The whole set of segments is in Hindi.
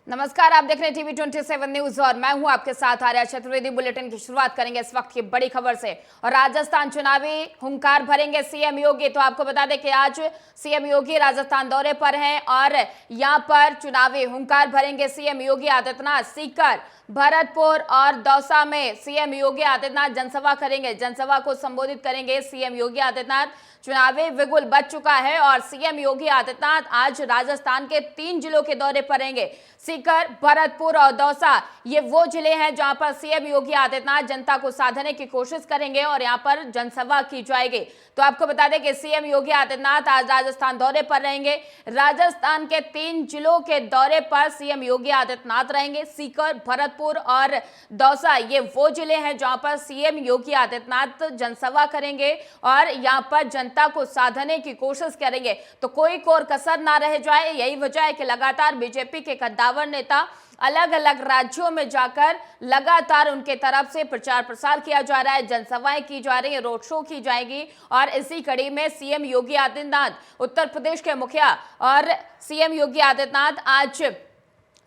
नमस्कार, आप देख रहे हैं टीवी 27 न्यूज और मैं हूं आपके साथ आर्या चतुर्वेदी। बुलेटिन की शुरुआत करेंगे इस वक्त की बड़ी खबर से। और राजस्थान चुनावी हुंकार भरेंगे सीएम योगी। तो आपको बता दें कि आज सीएम योगी राजस्थान दौरे पर हैं और यहां पर चुनावी हुंकार भरेंगे सीएम योगी आदित्यनाथ। सीकर, भरतपुर और दौसा में सीएम योगी आदित्यनाथ जनसभा करेंगे। जनसभा को संबोधित करेंगे सीएम योगी आदित्यनाथ। चुनावी बिगुल बज चुका है और सीएम योगी आदित्यनाथ आज राजस्थान के 3 जिलों के दौरे पर रहेंगे। सीकर, भरतपुर और दौसा ये वो जिले हैं जहां पर सीएम योगी आदित्यनाथ जनता को साधने की कोशिश करेंगे और यहां पर जनसभा की जाएगी। तो आपको बता दें कि सीएम योगी आदित्यनाथ आज राजस्थान दौरे पर रहेंगे। राजस्थान के 3 जिलों के दौरे पर सीएम योगी आदित्यनाथ रहेंगे। सीकर, भरतपुर और दौसा ये वो जिले हैं जहां पर सीएम योगी आदित्यनाथ जनसभा करेंगे और यहां पर जनता को साधने की कोशिश करेंगे। तो कोई कोर कसर ना रह जाए, यही वजह है कि लगातार बीजेपी के कद्दावर नेता अलग अलग राज्यों में जाकर लगातार उनके तरफ से प्रचार प्रसार किया जा रहा है, जनसभाएं की जा रही है, रोड शो की जाएगी। और इसी कड़ी में सीएम योगी आदित्यनाथ उत्तर प्रदेश के मुखिया और सीएम योगी आदित्यनाथ आज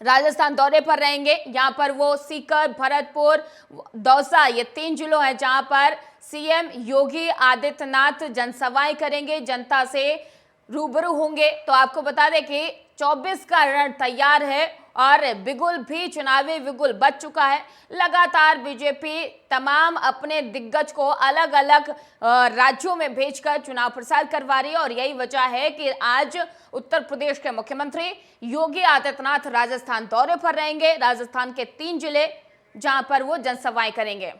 राजस्थान दौरे पर रहेंगे। यहां पर वो सीकर, भरतपुर, दौसा ये 3 जिलों हैं जहां पर सीएम योगी आदित्यनाथ जनसभाएं करेंगे, जनता से रूबरू होंगे। तो आपको बता दें कि 24 का रण तैयार है और बिगुल भी, चुनावी बिगुल बच चुका है। लगातार बीजेपी तमाम अपने दिग्गज को अलग अलग राज्यों में भेजकर चुनाव प्रचार करवा रही है और यही वजह है कि आज उत्तर प्रदेश के मुख्यमंत्री योगी आदित्यनाथ राजस्थान दौरे पर रहेंगे। राजस्थान के 3 जिले जहां पर वो जनसभाएं करेंगे।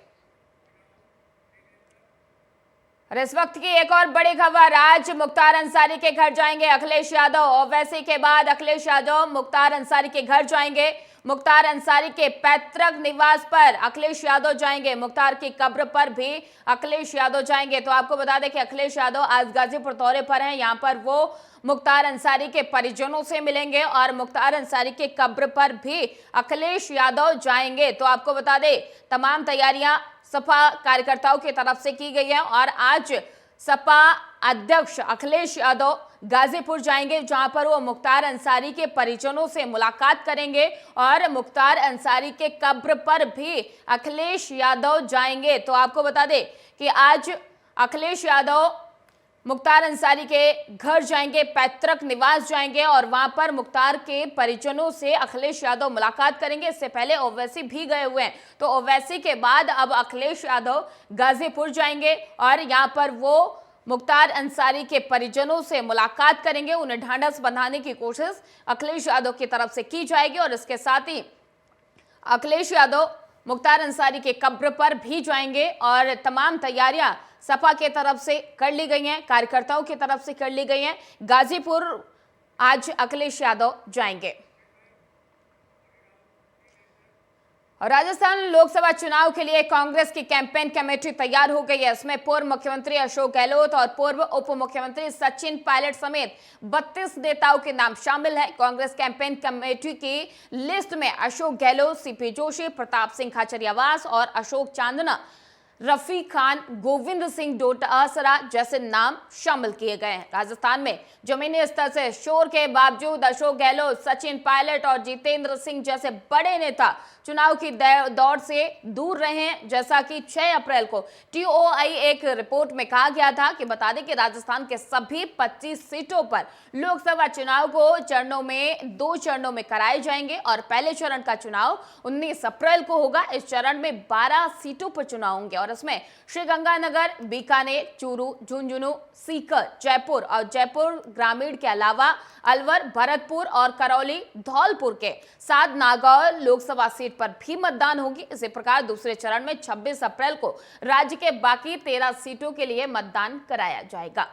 और इस वक्त की एक और बड़ी खबर, आज मुख्तार अंसारी के घर जाएंगे अखिलेश यादव। ओवैसी के बाद अखिलेश यादव मुख्तार अंसारी के घर जाएंगे। मुख्तार अंसारी के पैतृक निवास पर अखिलेश यादव जाएंगे। मुख्तार की कब्र पर भी अखिलेश यादव जाएंगे। तो आपको बता दें कि अखिलेश यादव आज गाजीपुर दौरे पर हैं। यहां पर वो मुख्तार अंसारी के परिजनों से मिलेंगे और मुख्तार अंसारी के कब्र पर भी अखिलेश यादव जाएंगे। तो आपको बता दें तमाम तैयारियां सपा कार्यकर्ताओं की तरफ से की गई है और आज सपा अध्यक्ष अखिलेश यादव गाजीपुर जाएंगे जहां पर वो मुख्तार अंसारी के परिजनों से मुलाकात करेंगे और मुख्तार अंसारी के कब्र पर भी अखिलेश यादव जाएंगे। तो आपको बता दें कि आज अखिलेश यादव मुख्तार अंसारी के घर जाएंगे, पैतृक निवास जाएंगे और वहां पर मुख्तार के परिजनों से अखिलेश यादव मुलाकात करेंगे। इससे पहले ओवैसी भी गए हुए हैं। तो ओवैसी के बाद अब अखिलेश यादव गाजीपुर जाएंगे और यहां पर वो मुख्तार अंसारी के परिजनों से मुलाकात करेंगे। उन्हें ढांढस बंधाने की कोशिश अखिलेश यादव की तरफ से की जाएगी और इसके साथ ही अखिलेश यादव मुख्तार अंसारी के कब्र पर भी जाएंगे और तमाम तैयारियां सपा के तरफ से कर ली गई हैं, कार्यकर्ताओं की तरफ से कर ली गई हैं। गाजीपुर आज अखिलेश यादव जाएंगे। और राजस्थान लोकसभा चुनाव के लिए कांग्रेस की कैंपेन कमेटी तैयार हो गई है। इसमें पूर्व मुख्यमंत्री अशोक गहलोत और पूर्व उप मुख्यमंत्री सचिन पायलट समेत 32 नेताओं के नाम शामिल हैं। कांग्रेस कैंपेन कमेटी की लिस्ट में अशोक गहलोत, सीपी जोशी, प्रताप सिंह खाचरियावास और अशोक चांदना, रफी खान, गोविंद सिंह डोटासरा जैसे नाम शामिल किए गए हैं। राजस्थान में जमीनी स्तर से शोर के बावजूद अशोक गहलोत, सचिन पायलट और जितेंद्र सिंह जैसे बड़े नेता चुनाव की दौड़ से दूर रहे हैं। जैसा कि 6 अप्रैल को टीओआई एक रिपोर्ट में कहा गया था कि बता दें कि राजस्थान के सभी 25 सीटों पर लोकसभा चुनाव को 2 चरणों में कराए जाएंगे और पहले चरण का चुनाव 19 अप्रैल को होगा। इस चरण में 12 सीटों पर चुनाव होंगे और इसमें श्रीगंगानगर, बीकानेर, चूरू, झुंझुनू, सीकर, जयपुर और जयपुर ग्रामीण के अलावा अलवर, भरतपुर और करौली, धौलपुर के 7 नागौर लोकसभा सीट पर भी मतदान होगी। इसी प्रकार दूसरे चरण में 26 अप्रैल को राज्य के बाकी 13 सीटों के लिए मतदान कराया जाएगा।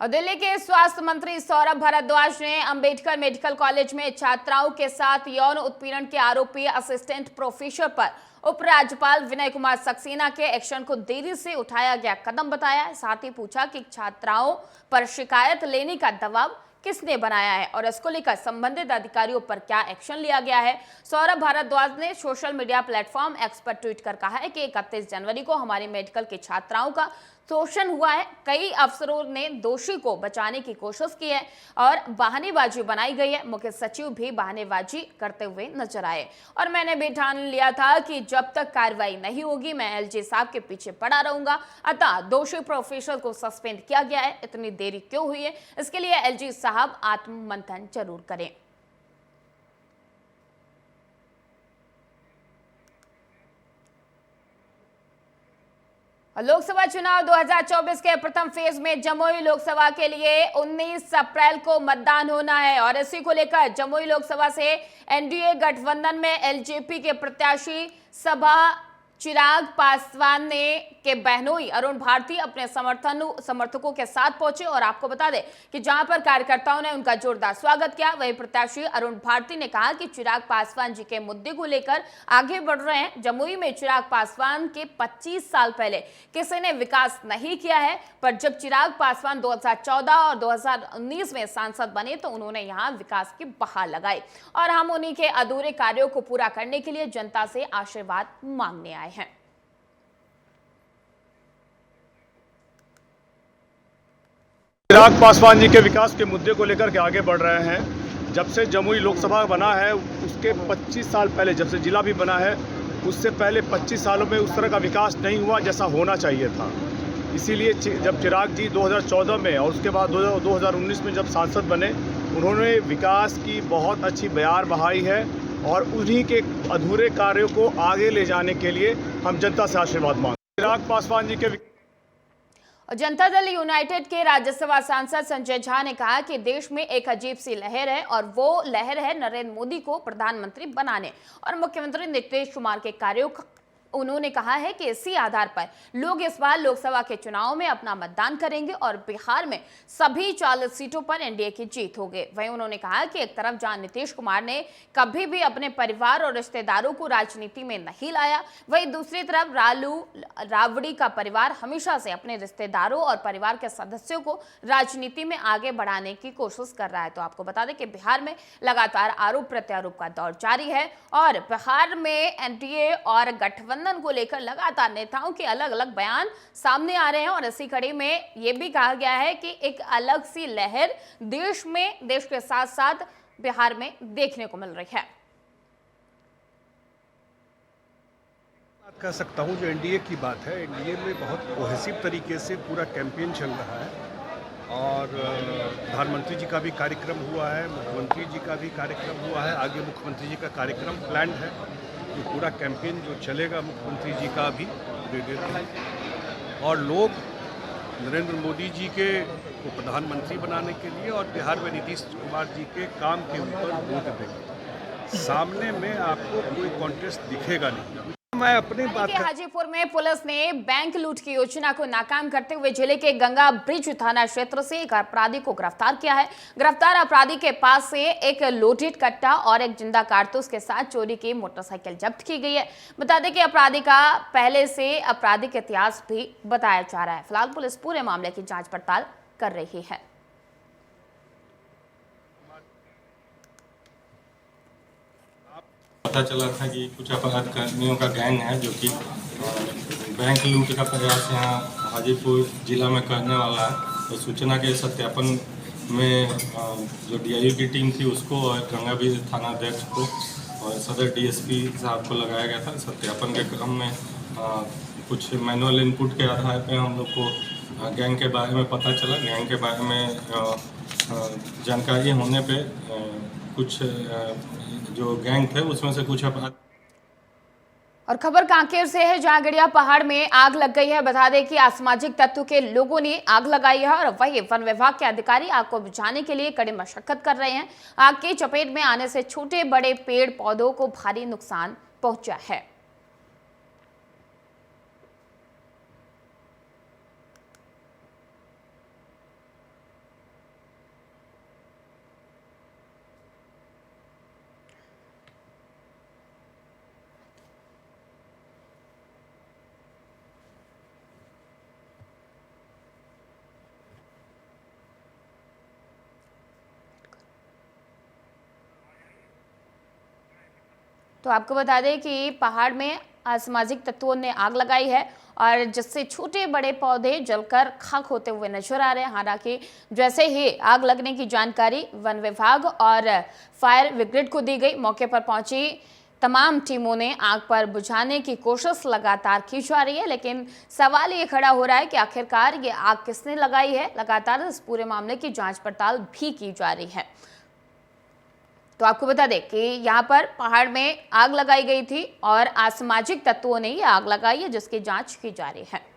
और दिल्ली के स्वास्थ्य मंत्री सौरभ भारद्वाज ने अंबेडकर मेडिकल कॉलेज में छात्राओं के साथ यौन उत्पीड़न के आरोपी असिस्टेंट प्रोफेसर पर उपराज्यपाल विनय कुमार सक्सेना के एक्शन को देरी से उठाया गया कदम बताया। साथ ही पूछा कि छात्राओं पर शिकायत लेने का दबाव किसने बनाया है और इसको लेकर संबंधित अधिकारियों पर क्या एक्शन लिया गया है। सौरभ भारद्वाज ने सोशल मीडिया प्लेटफॉर्म एक्स पर ट्वीट कर कहा है कि 31 जनवरी को हमारी मेडिकल की छात्राओं का शोषण हुआ है। कई अफसरों ने दोषी को बचाने की कोशिश की है और बहानेबाजी बनाई गई है। मुख्य सचिव भी बहानेबाजी करते हुए नजर आए और मैंने भी ठान लिया था कि जब तक कार्रवाई नहीं होगी मैं एलजी साहब के पीछे पड़ा रहूंगा। अतः दोषी प्रोफेसर को सस्पेंड किया गया है। इतनी देरी क्यों हुई है, इसके लिए एलजी साहब आत्ममंथन जरूर करें। लोकसभा चुनाव 2024 के प्रथम फेज में जमुई लोकसभा के लिए 19 अप्रैल को मतदान होना है और इसी को लेकर जमुई लोकसभा से एनडीए गठबंधन में एलजेपी के प्रत्याशी सभा चिराग पासवान के बहनोई अरुण भारती अपने समर्थकों के साथ पहुंचे और आपको बता दें कि जहां पर कार्यकर्ताओं ने उनका जोरदार स्वागत किया, वही प्रत्याशी अरुण भारती ने कहा कि चिराग पासवान जी के मुद्दे को लेकर आगे बढ़ रहे हैं। जमुई में चिराग पासवान के 25 साल पहले किसी ने विकास नहीं किया है, पर जब चिराग पासवान 2014 और 2019 में सांसद बने तो उन्होंने यहाँ विकास की बहार लगाई और हम उन्हीं के अधूरे कार्यों को पूरा करने के लिए जनता से आशीर्वाद मांगने आए हैं। चिराग पासवान जी के विकास के मुद्दे को लेकर के आगे बढ़ रहे हैं। जब से जमुई लोकसभा बना है उसके 25 साल पहले, जब से जिला भी बना है उससे पहले 25 सालों में उस तरह का विकास नहीं हुआ जैसा होना चाहिए था। इसीलिए जब चिराग जी 2014 में और उसके बाद 2019 में जब सांसद बने, उन्होंने विकास की बहुत अच्छी बयार बहाई है और उन्हीं के अधूरे कार्यों को आगे ले जाने के लिए हम जनता से आशीर्वाद मांगते हैं। चिराग पासवान जी के जनता दल यूनाइटेड के राज्यसभा सांसद संजय झा ने कहा कि देश में एक अजीब सी लहर है और वो लहर है नरेंद्र मोदी को प्रधानमंत्री बनाने और मुख्यमंत्री नीतीश कुमार के कार्यों का। उन्होंने कहा है कि इसी आधार पर लोग इस बार लोकसभा के चुनाव में अपना मतदान करेंगे और बिहार में सभी 40 सीटों पर एनडीए की जीत होगी। वहीं उन्होंने कहा कि एक तरफ जहां नीतीश कुमार ने कभी भी अपने परिवार और रिश्तेदारों को राजनीति में नहीं लाया, वहीं दूसरी तरफ राबड़ी का परिवार हमेशा से अपने रिश्तेदारों और परिवार के सदस्यों को राजनीति में आगे बढ़ाने की कोशिश कर रहा है। तो आपको बता दें कि बिहार में लगातार आरोप प्रत्यारोप का दौर जारी है और बिहार में एनडीए और गठबंधन को लेकर लगातार नेताओं के अलग अलग बयान सामने आ रहे हैं और इसी कड़ी में यह भी कहा गया है कि एक अलग सी लहर देश के साथ साथ बिहार में देखने को मिल रही है। कह सकता हूं जो एनडीए की बात है, एनडीए में बहुत कोहेसिव तरीके से पूरा कैंपेन चल रहा है और प्रधानमंत्री जी का भी कार्यक्रम हुआ है, मुख्यमंत्री जी का भी कार्यक्रम हुआ है, आगे मुख्यमंत्री जी का कार्यक्रम प्लान है। ये पूरा कैंपेन जो चलेगा मुख्यमंत्री जी का भी और लोग नरेंद्र मोदी जी को प्रधानमंत्री बनाने के लिए और बिहार में नीतीश कुमार जी के काम के ऊपर वोट देंगे। सामने में आपको कोई कॉन्टेस्ट दिखेगा नहीं। मैं अपनी बात हाजीपुर में पुलिस ने बैंक लूट की योजना को नाकाम करते हुए जिले के गंगा ब्रिज थाना क्षेत्र से एक अपराधी को गिरफ्तार किया है। गिरफ्तार अपराधी के पास से एक लोडेड कट्टा और एक जिंदा कारतूस के साथ चोरी की मोटरसाइकिल जब्त की गई है। बता दें कि अपराधी का पहले से आपराधिक इतिहास भी बताया जा रहा है। फिलहाल पुलिस पूरे मामले की जांच पड़ताल कर रही है। पता चला था कि कुछ अपराधियों का गैंग है जो कि बैंक लूट का प्रयास यहाँ हाजीपुर जिला में करने वाला है। तो सूचना के सत्यापन में जो डीआईयू की टीम थी उसको और गंगाब्रिज थाना अध्यक्ष को और सदर डीएसपी साहब को लगाया गया था। सत्यापन के क्रम में कुछ मैनुअल इनपुट के आधार पर हम लोग को गैंग के बारे में पता चला। गैंग के बारे में जानकारी होने पे कुछ जो गैंग थे उसमें से कुछ अपराध। और खबर कांकेर से है जहां गड़िया पहाड़ में आग लग गई है। बता दें कि असामाजिक तत्व के लोगों ने आग लगाई है और वही वन विभाग के अधिकारी आग को बुझाने के लिए कड़ी मशक्कत कर रहे हैं। आग की चपेट में आने से छोटे बड़े पेड़ पौधों को भारी नुकसान पहुंचा है। तो आपको बता दें कि पहाड़ में असामाजिक तत्वों ने आग लगाई है और जिससे छोटे बड़े पौधे जलकर खाक होते हुए नजर आ रहे हैं। हालांकि जैसे ही आग लगने की जानकारी वन विभाग और फायर ब्रिगेड को दी गई, मौके पर पहुंची तमाम टीमों ने आग पर बुझाने की कोशिश लगातार की जा रही है। लेकिन सवाल ये खड़ा हो रहा है कि आखिरकार ये आग किसने लगाई है। लगातार इस पूरे मामले की जांच पड़ताल भी की जा रही है। तो आपको बता दें कि यहाँ पर पहाड़ में आग लगाई गई थी और असामाजिक तत्वों ने ये आग लगाई है, जिसकी जांच की जा रही है।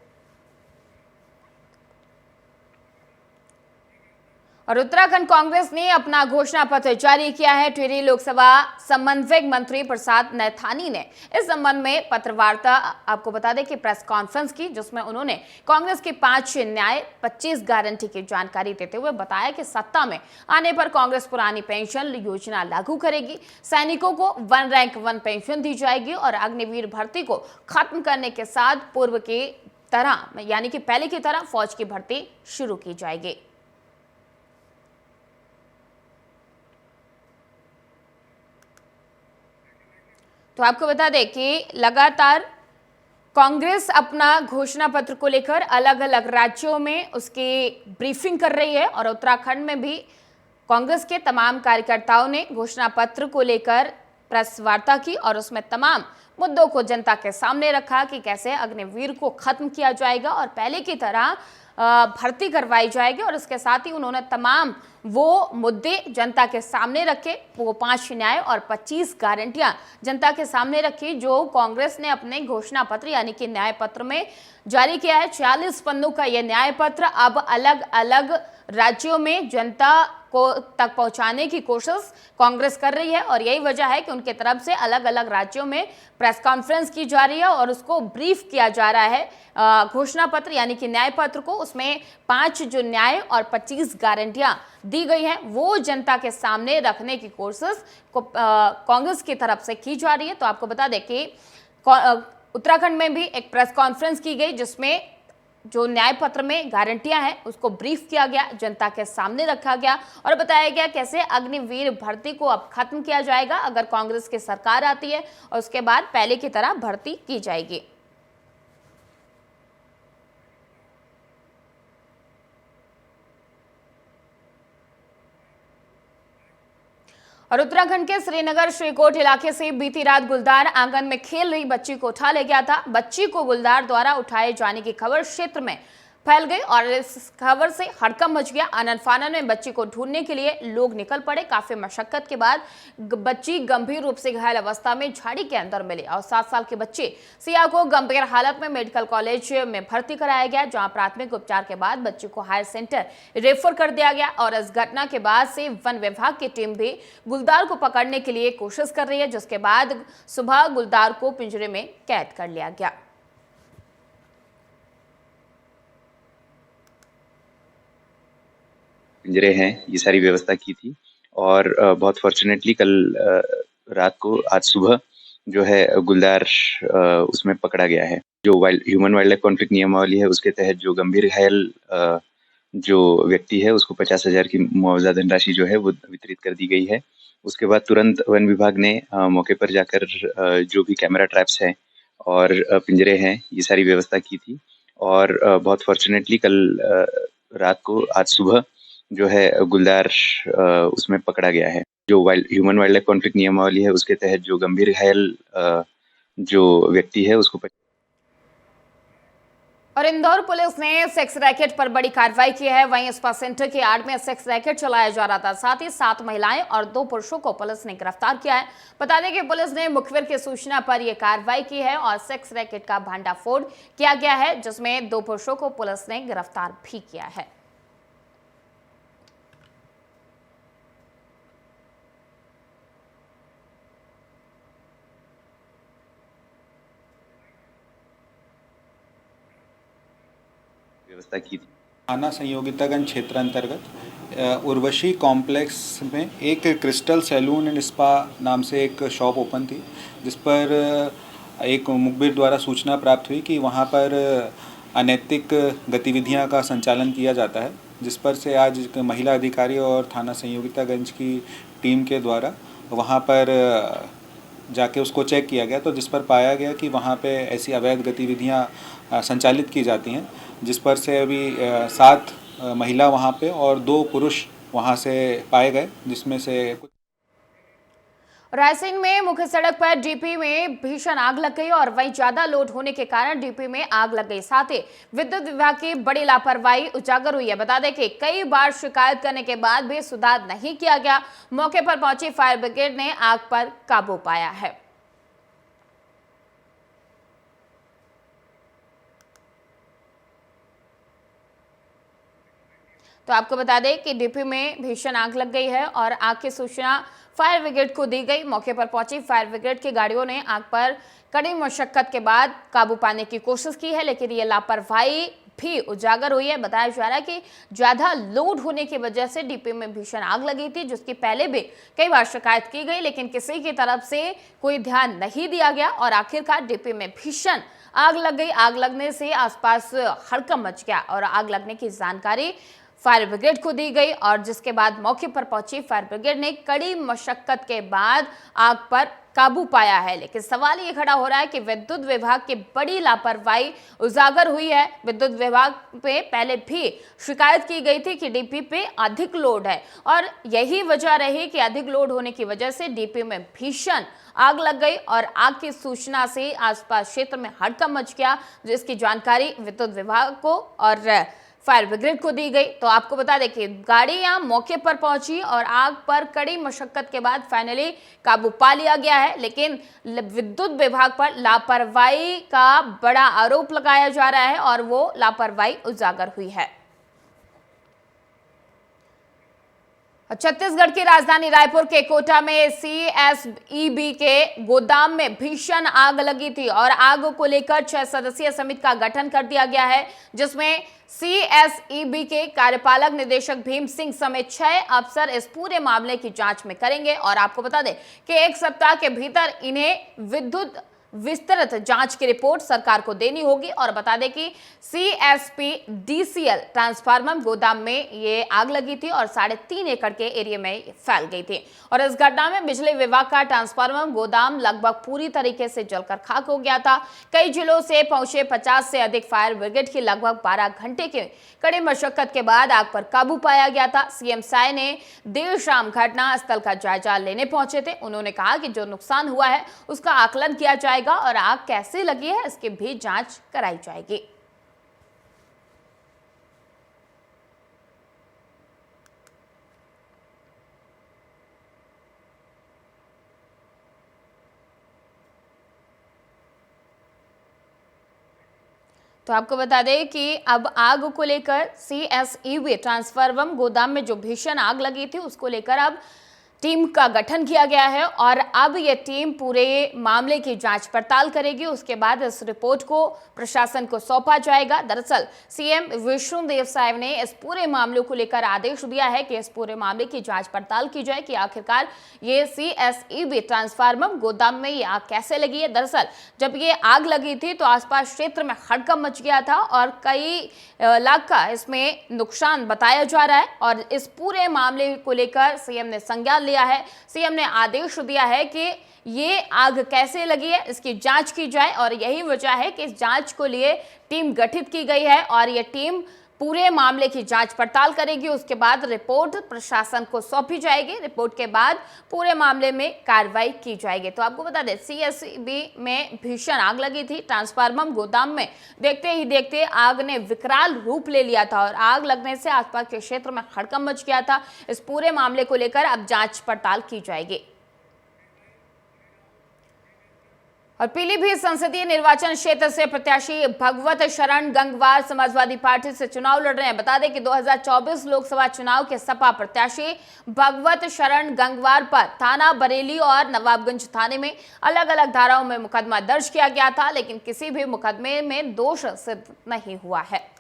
और उत्तराखंड कांग्रेस ने अपना घोषणा पत्र जारी किया है। टिहरी लोकसभा समन्वयक मंत्री प्रसाद नैथानी ने इस संबंध में पत्रवार्ता, आपको बता दें कि प्रेस कॉन्फ्रेंस की, जिसमें उन्होंने कांग्रेस की 5 न्याय 25 गारंटी की जानकारी देते हुए बताया कि सत्ता में आने पर कांग्रेस पुरानी पेंशन योजना लागू करेगी, सैनिकों को 1 रैंक 1 पेंशन दी जाएगी और अग्निवीर भर्ती को खत्म करने के साथ पूर्व की तरह यानी कि पहले की तरह फौज की भर्ती शुरू की जाएगी। तो आपको बता दें कि लगातार कांग्रेस अपना घोषणा पत्र को लेकर अलग अलग राज्यों में उसकी ब्रीफिंग कर रही है और उत्तराखंड में भी कांग्रेस के तमाम कार्यकर्ताओं ने घोषणा पत्र को लेकर प्रेस वार्ता की और उसमें तमाम मुद्दों को जनता के सामने रखा कि कैसे अग्निवीर को खत्म किया जाएगा और पहले की तरह भर्ती करवाई जाएगी। और इसके साथ ही उन्होंने तमाम वो मुद्दे जनता के सामने रखे, वो 5 न्याय और 25 गारंटियां जनता के सामने रखी जो कांग्रेस ने अपने घोषणा पत्र यानी कि न्याय पत्र में जारी किया है। 46 पन्नों का यह न्याय पत्र अब अलग अलग राज्यों में जनता को तक पहुंचाने की कोशिश कांग्रेस कर रही है और यही वजह है कि उनके तरफ से अलग अलग राज्यों में प्रेस कॉन्फ्रेंस की जा रही है और उसको ब्रीफ किया जा रहा है घोषणा पत्र यानी कि न्याय पत्र को। उसमें 5 जो न्याय और 25 गारंटियां दी गई हैं वो जनता के सामने रखने की कोशिश कांग्रेस की तरफ से की जा रही है। तो आपको बता दें कि उत्तराखंड में भी एक प्रेस कॉन्फ्रेंस की गई जिसमें जो न्याय पत्र में गारंटियां हैं उसको ब्रीफ किया गया, जनता के सामने रखा गया और बताया गया कैसे अग्निवीर भर्ती को अब खत्म किया जाएगा अगर कांग्रेस की सरकार आती है और उसके बाद पहले की तरह भर्ती की जाएगी। और उत्तराखंड के श्रीनगर श्रीकोट इलाके से बीती रात गुलदार आंगन में खेल रही बच्ची को उठा ले गया था। बच्ची को गुलदार द्वारा उठाए जाने की खबर क्षेत्र में फैल गई और इस खबर से हड़कंप मच गया। आनन फानन में बच्ची को ढूंढने के लिए लोग निकल पड़े। काफी मशक्कत के बाद बच्ची गंभीर रूप से घायल अवस्था में झाड़ी के अंदर मिली और 7 साल के बच्चे सिया को गंभीर हालत में मेडिकल कॉलेज में भर्ती कराया गया, जहां प्राथमिक उपचार के बाद बच्ची को हायर सेंटर रेफर कर दिया गया। और इस घटना के बाद से वन विभाग की टीम भी गुलदार को पकड़ने के लिए कोशिश कर रही है, जिसके बाद सुबह गुलदार को पिंजरे में कैद कर लिया गया। पिंजरे हैं, ये सारी व्यवस्था की थी और बहुत फॉर्चुनेटली कल रात को आज सुबह जो है गुलदार उसमें पकड़ा गया है। जो ह्यूमन वाइल्ड लाइफ कॉन्फ्लिक्ट नियमावली है उसके तहत जो गंभीर घायल जो व्यक्ति है उसको 50,000 की मुआवजा धनराशि जो है वो वितरित कर दी गई है। उसके बाद तुरंत वन विभाग ने मौके पर जाकर जो भी कैमरा ट्रैप्स हैं और पिंजरे हैं, ये सारी व्यवस्था की थी और बहुत फॉर्चुनेटली कल रात को आज सुबह जो है गुलदार उसमें पकड़ा गया है। जो ह्यूमन वाइल्ड लाइफ कॉन्फ्लिक्ट नियमावली है उसके तहत जो गंभीर घायल जो व्यक्ति है उसको। और इंदौर पुलिस ने सेक्स रैकेट पर बड़ी कार्रवाई की है। वहीं स्पा सेंटर की आड़ में सेक्स रैकेट चलाया जा रहा था। साथ ही 7 महिलाएं और 2 पुरुषों को पुलिस ने गिरफ्तार किया है। बता दें कि पुलिस ने मुखबिर की सूचना पर यह कार्रवाई की है और सेक्स रैकेट का भांडाफोड़ किया गया है, जिसमें 2 पुरुषों को पुलिस ने गिरफ्तार भी किया है। व्यवस्था की थी। थाना संयोगितागंज क्षेत्र अंतर्गत उर्वशी कॉम्प्लेक्स में एक क्रिस्टल सैलून एंड स्पा नाम से एक शॉप ओपन थी, जिस पर एक मुखबिर द्वारा सूचना प्राप्त हुई कि वहां पर अनैतिक गतिविधियां का संचालन किया जाता है, जिस पर से आज एक महिला अधिकारी और थाना संयोगितागंज की टीम के द्वारा वहां पर जाके उसको चेक किया गया, तो जिस पर पाया गया कि वहाँ पे ऐसी अवैध गतिविधियाँ संचालित की जाती हैं, जिस पर से अभी 7 महिला वहाँ पे और 2 पुरुष वहाँ से पाए गए, जिसमें से कुछ रायसेन में मुख्य सड़क पर डीपी में भीषण आग लग गई और वहीं ज्यादा लोड होने के कारण डीपी में आग लग गई। साथ ही विद्युत विभाग की बड़ी लापरवाही उजागर हुई है। बता दें कि कई बार शिकायत करने के बाद भी सुधार नहीं किया गया। मौके पर पहुंची फायर ब्रिगेड ने आग पर काबू पाया है। तो आपको बता दें कि डीपी में भीषण आग लग गई है और आग की सूचना फायर ब्रिगेड को दी गई। मौके पर पहुंची फायर ब्रिगेड की गाड़ियों ने आग पर कड़ी मशक्कत के बाद काबू पाने की कोशिश की है, लेकिन ये लापरवाही भी उजागर हुई है। बताया जा रहा है कि ज्यादा लोड होने की वजह से डीपी में भीषण आग लगी थी, जिसकी पहले भी कई बार शिकायत की गई, लेकिन किसी की तरफ से कोई ध्यान नहीं दिया गया और आखिरकार डीपी में भीषण आग लग गई। आग लगने से आसपास हड़कंप मच गया और आग लगने की जानकारी फायर ब्रिगेड को दी गई और जिसके बाद मौके पर पहुंची फायर ब्रिगेड ने कड़ी मशक्कत के बाद आग पर काबू पाया है। लेकिन सवाल ये खड़ा हो रहा है कि विद्युत विभाग की बड़ी लापरवाही उजागर हुई है। विद्युत विभाग पे पहले भी शिकायत की गई थी कि डीपी पे अधिक लोड है और यही वजह रही कि अधिक लोड होने की वजह से डीपी में भीषण आग लग गई और आग की सूचना से आसपास क्षेत्र में हड़कंप मच गया, जिसकी जानकारी विद्युत विभाग को और फायर ब्रिगेड को दी गई। तो आपको बता दें कि गाड़ी यहाँ मौके पर पहुंची और आग पर कड़ी मशक्कत के बाद फाइनली काबू पा लिया गया है, लेकिन विद्युत विभाग पर लापरवाही का बड़ा आरोप लगाया जा रहा है और वो लापरवाही उजागर हुई है। छत्तीसगढ़ की राजधानी रायपुर के कोटा में सीएसईबी के गोदाम में भीषण आग लगी थी और आग को लेकर 6 सदस्यीय समिति का गठन कर दिया गया है, जिसमें सीएसईबी के कार्यपालक निदेशक भीम सिंह समेत 6 अफसर इस पूरे मामले की जांच में करेंगे। और आपको बता दें कि 1 सप्ताह के भीतर इन्हें विद्युत विस्तृत जांच की रिपोर्ट सरकार को देनी होगी। और बता दें कि सीएसपीडीसीएल ट्रांसफार्मर गोदाम में ये आग लगी थी और 3.5 एकड़ के एरिया में फैल गई थी और इस घटना में बिजली विभाग का ट्रांसफार्मर गोदाम लगभग पूरी तरीके से जलकर खाक हो गया था। कई जिलों से पहुंचे 50 से अधिक फायर ब्रिगेड की लगभग 12 घंटे के कड़ी मशक्कत के बाद आग पर काबू पाया गया था। सीएम साय ने देर शाम घटना स्थल का जायजा लेने पहुंचे थे। उन्होंने कहा कि जो नुकसान हुआ है उसका आकलन किया जाएगा और आग कैसे लगी है इसकी भी जांच कराई जाएगी। तो आपको बता दें कि अब आग को लेकर सीएसईबी ट्रांसफार्मर गोदाम में जो भीषण आग लगी थी उसको लेकर अब टीम का गठन किया गया है और अब यह टीम पूरे मामले की जांच पड़ताल करेगी। उसके बाद इस रिपोर्ट को प्रशासन को सौंपा जाएगा। दरअसल सीएम विष्णुदेव साय ने इस पूरे मामले को लेकर आदेश दिया है कि इस पूरे मामले की जांच पड़ताल की जाए कि आखिरकार ये सीएसईबी ट्रांसफार्मर गोदाम में ये आग कैसे लगी है। दरअसल जब ये आग लगी थी तो आसपास क्षेत्र में हड़कंप मच गया था और कई लाख का इसमें नुकसान बताया जा रहा है और इस पूरे मामले को लेकर सीएम ने संज्ञान लिया है। सीएम ने आदेश दिया है कि ये आग कैसे लगी है इसकी जांच की जाए और यही वजह है कि इस जांच को लिए टीम गठित की गई है और ये टीम पूरे मामले की जांच पड़ताल करेगी। उसके बाद रिपोर्ट प्रशासन को सौंपी जाएगी। रिपोर्ट के बाद पूरे मामले में कार्रवाई की जाएगी। तो आपको बता दें सीएसईबी में भीषण आग लगी थी ट्रांसफार्मर गोदाम में। देखते ही देखते आग ने विकराल रूप ले लिया था और आग लगने से आसपास के क्षेत्र में हड़कंप मच गया था। इस पूरे मामले को लेकर अब जांच पड़ताल की जाएगी। और पीलीभीत संसदीय निर्वाचन क्षेत्र से प्रत्याशी भगवत शरण गंगवार समाजवादी पार्टी से चुनाव लड़ रहे हैं। बता दें कि 2024 लोकसभा चुनाव के सपा प्रत्याशी भगवत शरण गंगवार पर थाना बरेली और नवाबगंज थाने में अलग अलग धाराओं में मुकदमा दर्ज किया गया था, लेकिन किसी भी मुकदमे में दोष सिद्ध नहीं हुआ है।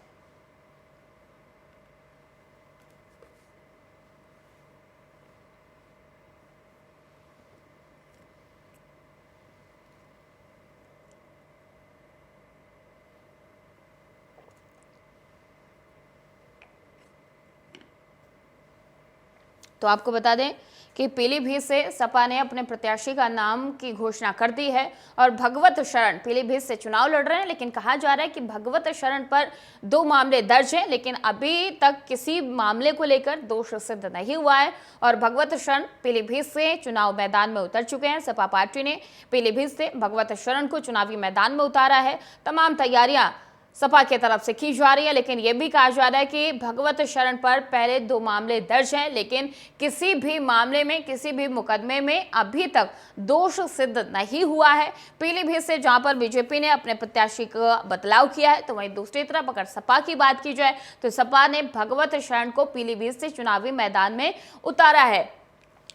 तो आपको बता दें कि पीलीभीत से सपा ने अपने प्रत्याशी का नाम की घोषणा कर दी है और भगवत शरण पीलीभीत से चुनाव लड़ रहे हैं। लेकिन कहा जा रहा है कि भगवत शरण पर 2 मामले दर्ज हैं, लेकिन अभी तक किसी मामले को लेकर दोष सिद्ध नहीं हुआ है और भगवत शरण पीलीभीत से चुनाव मैदान में उतर चुके हैं। सपा पार्टी ने पीलीभीत से भगवत शरण को चुनावी मैदान में उतारा है। तमाम तैयारियां सपा की तरफ से की जा रही है, लेकिन यह भी कहा जा रहा है कि भगवत शरण पर पहले 2 मामले दर्ज हैं, लेकिन किसी भी मामले में, किसी भी मुकदमे में अभी तक दोष सिद्ध नहीं हुआ है। पीलीभीत से जहां पर बीजेपी ने अपने प्रत्याशी का बदलाव किया है, तो वहीं दूसरी तरफ अगर सपा की बात की जाए तो सपा ने भगवत शरण को पीलीभीत से चुनावी मैदान में उतारा है।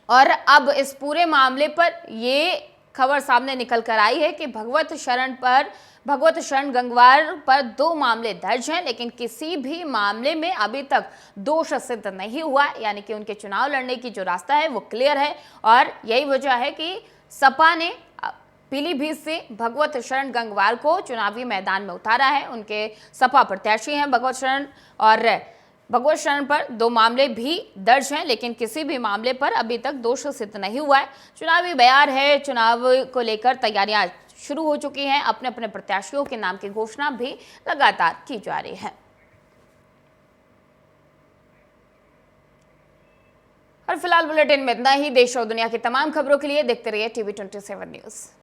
और अब इस पूरे मामले पर ये खबर सामने निकल कर आई है कि भगवत शरण गंगवार पर 2 मामले दर्ज हैं, लेकिन किसी भी मामले में अभी तक दोष सिद्ध नहीं हुआ, यानी कि उनके चुनाव लड़ने की जो रास्ता है वो क्लियर है। और यही वजह है कि सपा ने पीलीभीत से भगवत शरण गंगवार को चुनावी मैदान में उतारा है। उनके सपा प्रत्याशी हैं भगवत शरण, और भगवत शरण पर 2 मामले भी दर्ज हैं, लेकिन किसी भी मामले पर अभी तक दोष सिद्ध नहीं हुआ है। चुनावी बयार है, चुनाव को लेकर तैयारियां शुरू हो चुकी हैं। अपने अपने प्रत्याशियों के नाम की घोषणा भी लगातार की जा रही है। और फिलहाल बुलेटिन में इतना ही। देश और दुनिया की तमाम खबरों के लिए देखते रहिए TV 27 न्यूज।